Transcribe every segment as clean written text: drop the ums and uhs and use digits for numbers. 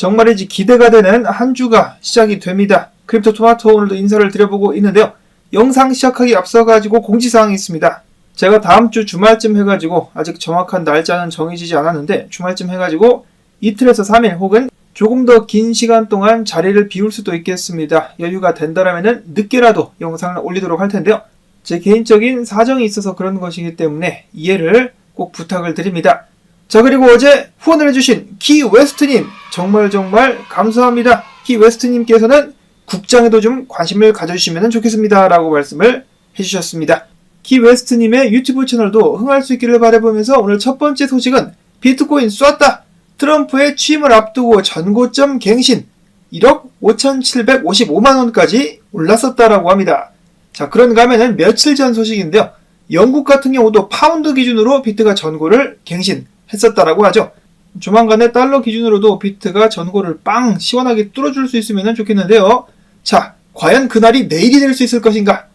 정말이지 기대가 되는 한 주가 시작이 됩니다. 크립토 토마토 오늘도 인사를 드려보고 있는데요. 영상 시작하기 앞서가지고 공지사항이 있습니다. 제가 다음 주 주말쯤 해가지고 아직 정확한 날짜는 정해지지 않았는데 주말쯤 해가지고 이틀에서 3일 혹은 조금 더 긴 시간 동안 자리를 비울 수도 있겠습니다. 여유가 된다라면 늦게라도 영상을 올리도록 할 텐데요. 제 개인적인 사정이 있어서 그런 것이기 때문에 이해를 꼭 부탁을 드립니다. 자, 그리고 어제 후원을 해주신 키웨스트님 정말 감사합니다. 키웨스트님께서는 국장에도 좀 관심을 가져주시면 좋겠습니다 라고 말씀을 해주셨습니다. 키웨스트님의 유튜브 채널도 흥할 수 있기를 바라보면서 오늘 첫 번째 소식은 비트코인 쐈다! 트럼프의 취임을 앞두고 전고점 갱신 1억 5,755만원까지 올랐었다라고 합니다. 자, 그런가 하면은 며칠 전 소식인데요. 영국 같은 경우도 파운드 기준으로 비트가 전고를 갱신했었다라고 하죠. 조만간에 달러 기준으로도 비트가 전고를 빵 시원하게 뚫어줄 수 있으면 좋겠는데요. 자, 과연 그날이 내일이 될 수 있을 것인가?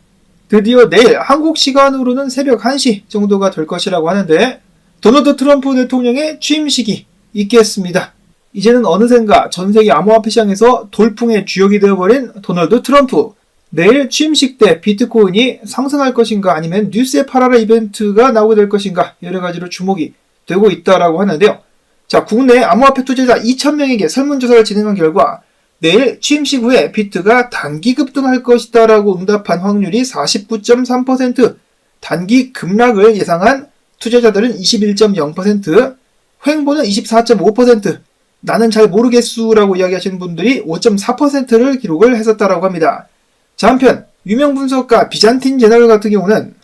드디어 내일 한국 시간으로는 새벽 1시 정도가 될 것이라고 하는데 도널드 트럼프 대통령의 취임식이 있겠습니다. 이제는 어느샌가 전세계 암호화폐 시장에서 돌풍의 주역이 되어버린 도널드 트럼프. 내일 취임식 때 비트코인이 상승할 것인가 아니면 뉴스에 팔아라 이벤트가 나오게 될 것인가 여러가지로 주목이 되고 있다라고 하는데요. 자, 국내 암호화폐 투자자 2,000명에게 설문조사를 진행한 결과 내일 취임식 후에 비트가 단기 급등할 것이다 라고 응답한 확률이 49.3%, 단기 급락을 예상한 투자자들은 21.0%, 횡보는 24.5%, 나는 잘 모르겠수라고 이야기하시는 분들이 5.4%를 기록을 했었다라고 합니다. 자, 한편 유명 분석가 비잔틴 제너럴 같은 경우는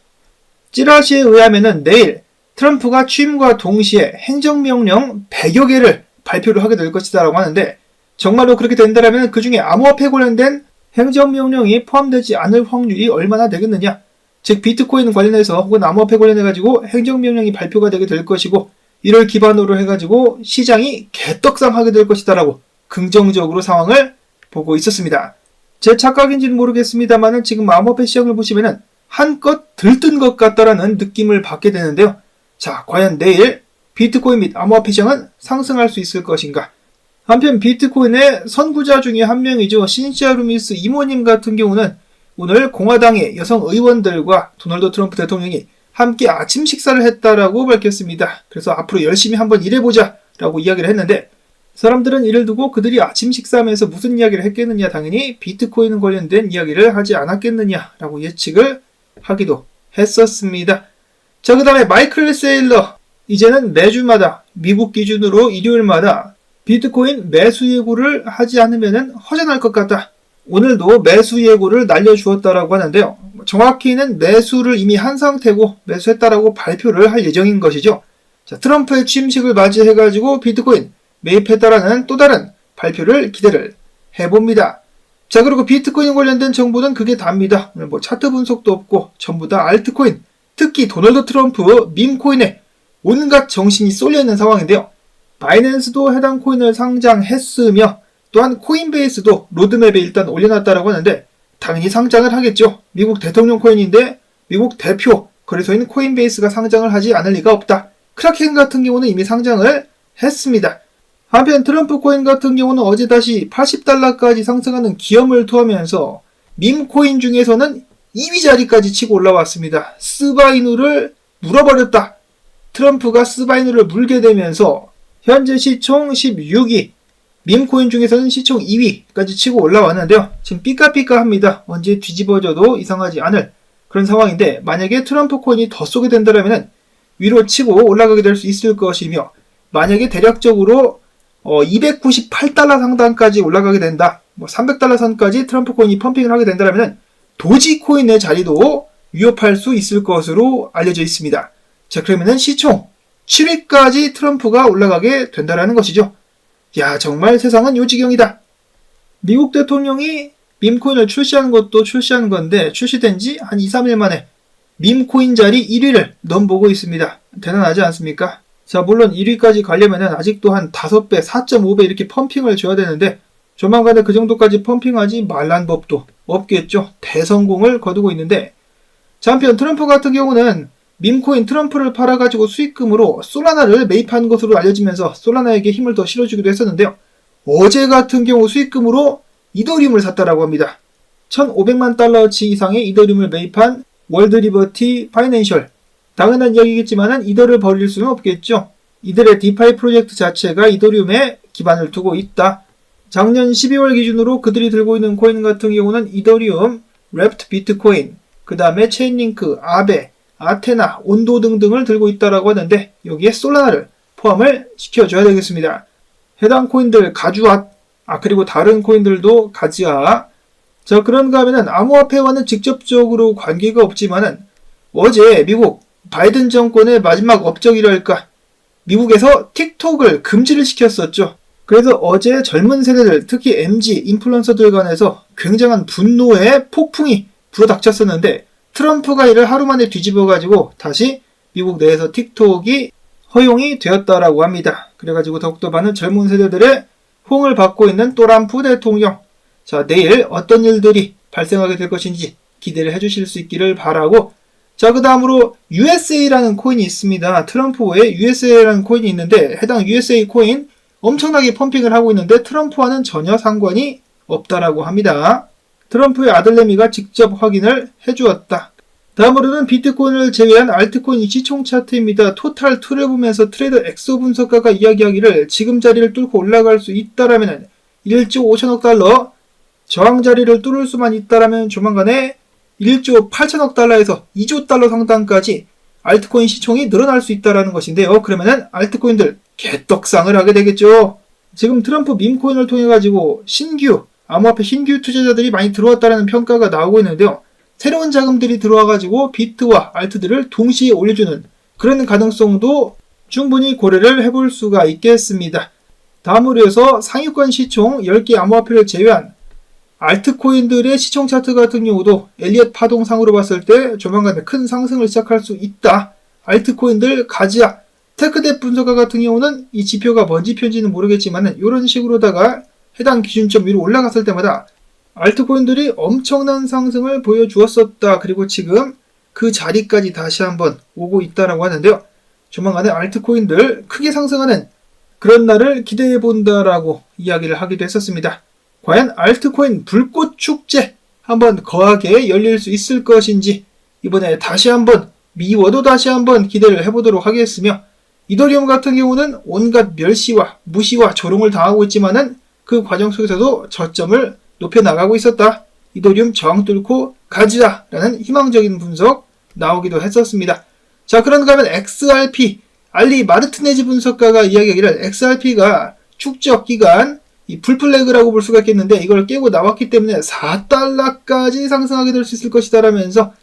찌라시에 의하면은 내일 트럼프가 취임과 동시에 행정명령 100여 개를 발표를 하게 될 것이다 라고 하는데 정말로 그렇게 된다면 그 중에 암호화폐 관련된 행정명령이 포함되지 않을 확률이 얼마나 되겠느냐. 즉 비트코인 관련해서 혹은 암호화폐 관련해가지고 행정명령이 발표가 되게 될 것이고 이를 기반으로 해가지고 시장이 개떡상하게 될 것이다 라고 긍정적으로 상황을 보고 있었습니다. 제 착각인지는 모르겠습니다만 지금 암호화폐 시장을 보시면은 한껏 들뜬 것 같다라는 느낌을 받게 되는데요. 자, 과연 내일 비트코인 및 암호화폐 시장은 상승할 수 있을 것인가? 한편 비트코인의 선구자 중에 한 명이죠. 신시아 루미스 이모님 같은 경우는 오늘 공화당의 여성 의원들과 도널드 트럼프 대통령이 함께 아침 식사를 했다라고 밝혔습니다. 그래서 앞으로 열심히 한번 일해보자 라고 이야기를 했는데 사람들은 이를 두고 그들이 아침 식사하면서 무슨 이야기를 했겠느냐, 당연히 비트코인 관련된 이야기를 하지 않았겠느냐라고 예측을 하기도 했었습니다. 자, 그 다음에 마이클 세일러, 이제는 매주마다 미국 기준으로 일요일마다 비트코인 매수 예고를 하지 않으면 허전할 것 같다. 오늘도 매수 예고를 날려주었다라고 하는데요. 정확히는 매수를 이미 한 상태고 매수했다라고 발표를 할 예정인 것이죠. 자, 트럼프의 취임식을 맞이해가지고 비트코인 매입했다라는 또 다른 발표를 기대를 해봅니다. 자, 그리고 비트코인 관련된 정보는 그게 답니다. 오늘 차트 분석도 없고 전부 다 알트코인, 특히 도널드 트럼프 밈코인에 온갖 정신이 쏠려있는 상황인데요. 바이낸스도 해당 코인을 상장했으며 또한 코인베이스도 로드맵에 일단 올려놨다라고 하는데 당연히 상장을 하겠죠. 미국 대통령 코인인데 미국 대표 거래소인 코인베이스가 상장을 하지 않을 리가 없다. 크라켄 같은 경우는 이미 상장을 했습니다. 한편 트럼프 코인 같은 경우는 어제 다시 $80까지 상승하는 기염을 토하면서 밈코인 중에서는 2위 자리까지 치고 올라왔습니다. 스바이누를 물어버렸다. 트럼프가 스바이누를 물게 되면서 현재 시총 16위, 밈코인 중에서는 시총 2위까지 치고 올라왔는데요. 지금 삐까삐까합니다. 언제 뒤집어져도 이상하지 않을 그런 상황인데 만약에 트럼프 코인이 더 쏘게 된다면 위로 치고 올라가게 될 수 있을 것이며 만약에 대략적으로 298달러 상단까지 올라가게 된다. 300달러 선까지 트럼프 코인이 펌핑을 하게 된다면 도지코인의 자리도 위협할 수 있을 것으로 알려져 있습니다. 자, 그러면은 시총 7위까지 트럼프가 올라가게 된다라는 것이죠. 야, 정말 세상은 요지경이다. 미국 대통령이 밈코인을 출시하는 것도 출시한 건데 출시된 지 한 2, 3일 만에 밈코인 자리 1위를 넘보고 있습니다. 대단하지 않습니까? 자, 물론 1위까지 가려면 아직도 한 5배, 4.5배 이렇게 펌핑을 줘야 되는데 조만간에 그 정도까지 펌핑하지 말란 법도 없겠죠. 대성공을 거두고 있는데 자, 한편 트럼프 같은 경우는 밈코인 트럼프를 팔아가지고 수익금으로 솔라나를 매입한 것으로 알려지면서 솔라나에게 힘을 더 실어주기도 했었는데요. 어제 같은 경우 수익금으로 이더리움을 샀다라고 합니다. 1,500만 달러치 이상의 이더리움을 매입한 월드 리버티 파이낸셜. 당연한 이야기겠지만 이더를 버릴 수는 없겠죠. 이들의 디파이 프로젝트 자체가 이더리움에 기반을 두고 있다. 작년 12월 기준으로 그들이 들고 있는 코인 같은 경우는 이더리움, 랩트 비트코인, 그 다음에 체인링크, 아베, 아테나, 온도 등등을 들고 있다라고 하는데 여기에 솔라나를 포함을 시켜줘야 되겠습니다. 해당 코인들 가주앗, 그리고 다른 코인들도 가지아. 자, 그런가 하면은 암호화폐와는 직접적으로 관계가 없지만은 어제 미국 바이든 정권의 마지막 업적이랄까, 미국에서 틱톡을 금지를 시켰었죠. 그래서 어제 젊은 세대들, 특히 MZ 인플루언서들 간에서 굉장한 분노의 폭풍이 불어닥쳤었는데 트럼프가 이를 하루 만에 뒤집어가지고 다시 미국 내에서 틱톡이 허용이 되었다라고 합니다. 그래가지고 더욱더 많은 젊은 세대들의 호응을 받고 있는 트럼프 대통령. 자, 내일 어떤 일들이 발생하게 될 것인지 기대를 해주실 수 있기를 바라고, 자, 그 다음으로 USA라는 코인이 있습니다. 트럼프 외에 USA라는 코인이 있는데 해당 USA 코인 엄청나게 펌핑을 하고 있는데 트럼프와는 전혀 상관이 없다라고 합니다. 트럼프의 아들내미가 직접 확인을 해주었다. 다음으로는 비트코인을 제외한 알트코인 시총 차트입니다. 토탈2를 보면서 트레이더 엑소 분석가가 이야기하기를 지금 자리를 뚫고 올라갈 수 있다라면 1조 5천억 달러, 저항 자리를 뚫을 수만 있다라면 조만간에 1조 8천억 달러에서 2조 달러 상당까지 알트코인 시총이 늘어날 수 있다라는 것인데요. 그러면은 알트코인들 개떡상을 하게 되겠죠. 지금 트럼프 밈코인을 통해 가지고 암호화폐 신규 투자자들이 많이 들어왔다는 평가가 나오고 있는데요. 새로운 자금들이 들어와 가지고 비트와 알트들을 동시에 올려주는 그런 가능성도 충분히 고려를 해볼 수가 있겠습니다. 다음으로 해서 상위권 시총 10개 암호화폐를 제외한 알트코인들의 시총 차트 같은 경우도 엘리엇 파동상으로 봤을 때 조만간 큰 상승을 시작할 수 있다. 알트코인들 가지아, 테크뎁 분석가 같은 경우는 이 지표가 뭔 지표인지는 모르겠지만 이런 식으로다가 해당 기준점 위로 올라갔을 때마다 알트코인들이 엄청난 상승을 보여주었었다. 그리고 지금 그 자리까지 다시 한번 오고 있다라고 하는데요. 조만간에 알트코인들 크게 상승하는 그런 날을 기대해 본다라고 이야기를 하기도 했었습니다. 과연 알트코인 불꽃 축제 한번 거하게 열릴 수 있을 것인지 이번에 다시 한번 미워도 다시 한번 기대를 해보도록 하겠으며, 이더리움 같은 경우는 온갖 멸시와 무시와 조롱을 당하고 있지만은 그 과정 속에서도 저점을 높여나가고 있었다. 이더리움 저항 뚫고 가지라라는 희망적인 분석 나오기도 했었습니다. 자, 그런가 하면 XRP, 알리 마르티네즈 분석가가 이야기하기를 XRP가 축적 기간 이 풀플래그라고 볼 수가 있겠는데 이걸 깨고 나왔기 때문에 4달러까지 상승하게 될 수 있을 것이다 라면서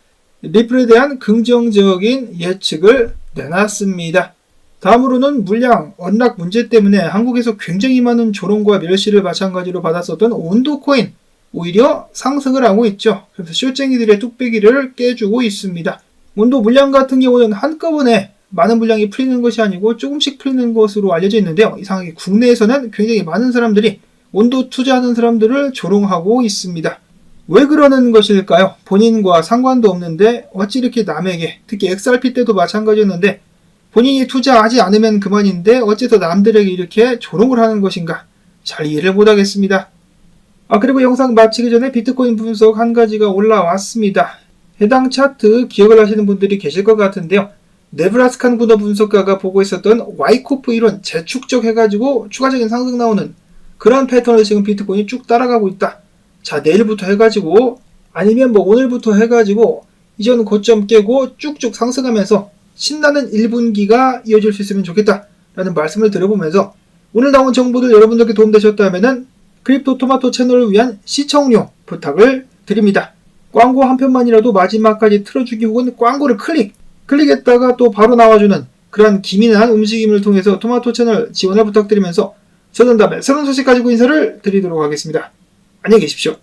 리플에 대한 긍정적인 예측을 내놨습니다. 다음으로는 물량 언락 문제 때문에 한국에서 굉장히 많은 조롱과 멸시를 마찬가지로 받았었던 온도코인 오히려 상승을 하고 있죠. 그래서 쇼쟁이들의 뚝배기를 깨주고 있습니다. 온도 물량 같은 경우는 한꺼번에 많은 물량이 풀리는 것이 아니고 조금씩 풀리는 것으로 알려져 있는데요. 이상하게 국내에서는 굉장히 많은 사람들이 온도 투자하는 사람들을 조롱하고 있습니다. 왜 그러는 것일까요? 본인과 상관도 없는데 어찌 이렇게 남에게, 특히 XRP 때도 마찬가지였는데 본인이 투자하지 않으면 그만인데 어째서 남들에게 이렇게 조롱을 하는 것인가? 잘 이해를 못하겠습니다. 그리고 영상 마치기 전에 비트코인 분석 한 가지가 올라왔습니다. 해당 차트 기억을 하시는 분들이 계실 것 같은데요. 네브라스칸 군어 분석가가 보고 있었던 와이코프 이론 재축적해가지고 추가적인 상승 나오는 그런 패턴을 지금 비트코인이 쭉 따라가고 있다. 자, 내일부터 해가지고 아니면 오늘부터 해가지고 이전 고점 깨고 쭉쭉 상승하면서 신나는 1분기가 이어질 수 있으면 좋겠다 라는 말씀을 드려보면서 오늘 나온 정보들 여러분들께 도움되셨다면 크립토 토마토 채널을 위한 시청료 부탁을 드립니다. 광고 한 편만이라도 마지막까지 틀어주기 혹은 광고를 클릭했다가 또 바로 나와주는 그런 기민한 움직임을 통해서 토마토 채널 지원을 부탁드리면서 저는 다음에 새로운 소식 가지고 인사를 드리도록 하겠습니다. 안녕히 계십시오.